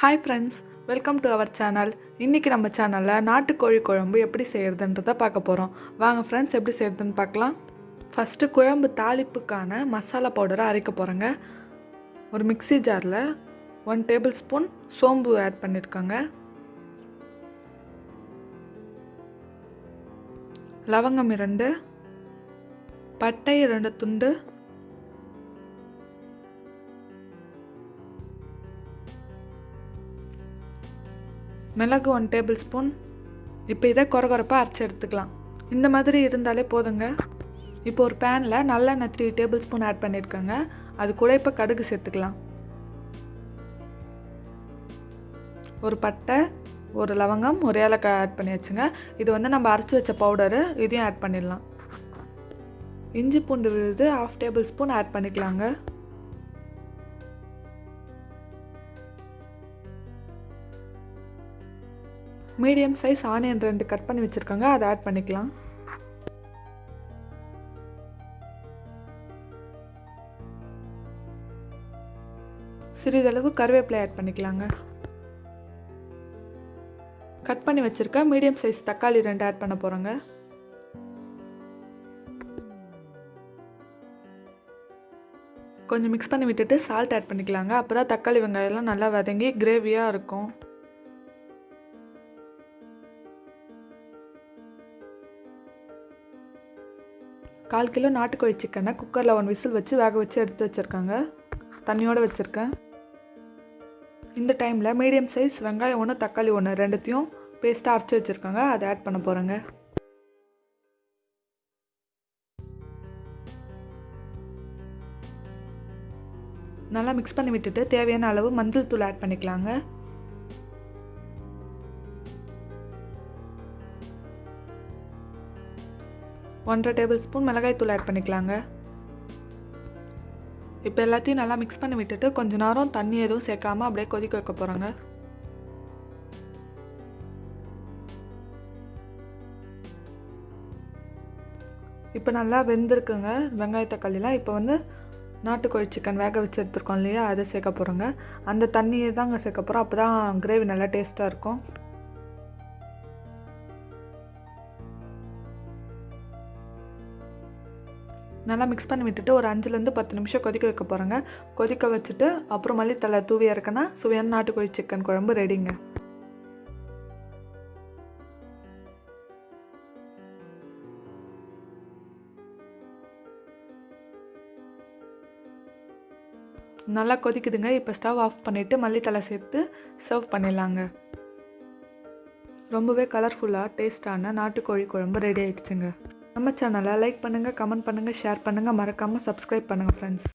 Hi friends, welcome to our channel. இன்னைக்கு நம்ம சேனல்ல நாட்டு கோழி குழம்பு எப்படி செய்யறதுன்றத பார்க்க போறோம். வாங்க friends எப்படி செய்யறதுன்னு பார்க்கலாம். ஃபர்ஸ்ட் குழம்பு தாளிப்புக்கான மசாலா பவுடரை அரைக்க போறேங்க. ஒரு மிக்ஸி ஜார்ல 1 டேபிள்ஸ்பூன் சோம்பு ஆட் பண்ணிருக்கங்க. லவங்கம் 2, பட்டை 2 துண்டு, மிளகு 1 டேபிள்ஸ்பூன். இப்போ இதை கொரகொரப்பா அரைச்சி எடுத்துக்கலாம். இந்த மாதிரி இருந்தாலே போதுங்க. இப்போ ஒரு பேனில் நல்லெண்ணெய் 3 டேபிள்ஸ்பூன் ஆட் பண்ணியிருக்கேங்க. அது கூட இப்போ கடுகு சேர்த்துக்கலாம். ஒரு பட்டை, ஒரு லவங்கம், ஒரு ஏலக்காய் ஆட் பண்ணி வச்சுங்க. இது நம்ம அரைச்சி வச்ச பவுடரு, இதையும் ஆட் பண்ணிடலாம். இஞ்சி பூண்டு விழுது 1/2 டேபிள்ஸ்பூன் ஆட் பண்ணிக்கலாங்க. மீடியம் சைஸ் ஆனியன் 2 கட் பண்ணி வச்சுருக்காங்க, அதை ஆட் பண்ணிக்கலாம். சிறிதளவு கருவேப்பிலை ஆட் பண்ணிக்கலாங்க. கட் பண்ணி வச்சுருக்க மீடியம் சைஸ் தக்காளி 2 ஆட் பண்ண போகிறோங்க. கொஞ்சம் மிக்ஸ் பண்ணி விட்டுட்டு சால்ட் ஆட் பண்ணிக்கலாங்க. அப்போ தான் தக்காளி வெங்காயம்லாம் நல்லா வதங்கி கிரேவியாக இருக்கும். கால் கிலோ நாட்டுக்கோழி சிக்கனை குக்கரில் 1 விசில் வச்சு வேக வச்சு எடுத்து வச்சுருக்காங்க. தண்ணியோடு வச்சுருக்கேன். இந்த டைமில் மீடியம் சைஸ் வெங்காயம் 1, தக்காளி 1 ரெண்டுத்தையும் பேஸ்ட்டாக அரைச்சி வச்சுருக்காங்க, அதை ஆட் பண்ண போகிறேங்க. நல்லா மிக்ஸ் பண்ணி விட்டுட்டு தேவையான அளவு மஞ்சள் தூள் ஆட் பண்ணிக்கலாங்க. ஒன்றரை டேபிள் ஸ்பூன் மிளகாய் தூள் ஆட் பண்ணிக்கலாங்க. இப்போ எல்லாத்தையும் நல்லா மிக்ஸ் பண்ணி விட்டுட்டு கொஞ்ச நேரம் தண்ணி எதுவும் சேர்க்காம அப்படியே கொதிக்க வைக்க போகிறோங்க. இப்போ நல்லா வெந்திருக்குங்க வெங்காய தக்காளிலாம். இப்போ நாட்டுக்கோழி சிக்கன் வேக வச்சு எடுத்துருக்கோம் இல்லையா, அதை சேர்க்க போகிறோங்க. அந்த தண்ணியை தாங்க சேர்க்க போகிறோம். அப்போ தான் கிரேவி நல்லா டேஸ்ட்டாக இருக்கும். நல்லா மிக்ஸ் பண்ணி விட்டுட்டு ஒரு 5லேருந்து 10 நிமிஷம் கொதிக்க வைக்க போகிறோங்க. கொதிக்க வச்சுட்டு அப்புறம் மல்லித்தலை தூவி இறக்குனா சுவையான நாட்டுக்கோழி சிக்கன் குழம்பு ரெடிங்க. நல்லா கொதிக்குதுங்க. இப்போ ஸ்டவ் ஆஃப் பண்ணிவிட்டு மல்லித்தலை சேர்த்து சர்வ் பண்ணிடலாங்க. ரொம்பவே கலர்ஃபுல்லாக டேஸ்டான நாட்டுக்கோழி குழம்பு ரெடி ஆயிடுச்சுங்க. நம்ம சேனலை லைக் பண்ணுங்கள், கமெண்ட் பண்ணுங்கள், ஷேர் பண்ணுங்கள், மறக்காமல் சப்ஸ்கிரைப் பண்ணுங்கள் ஃப்ரெண்ட்ஸ்.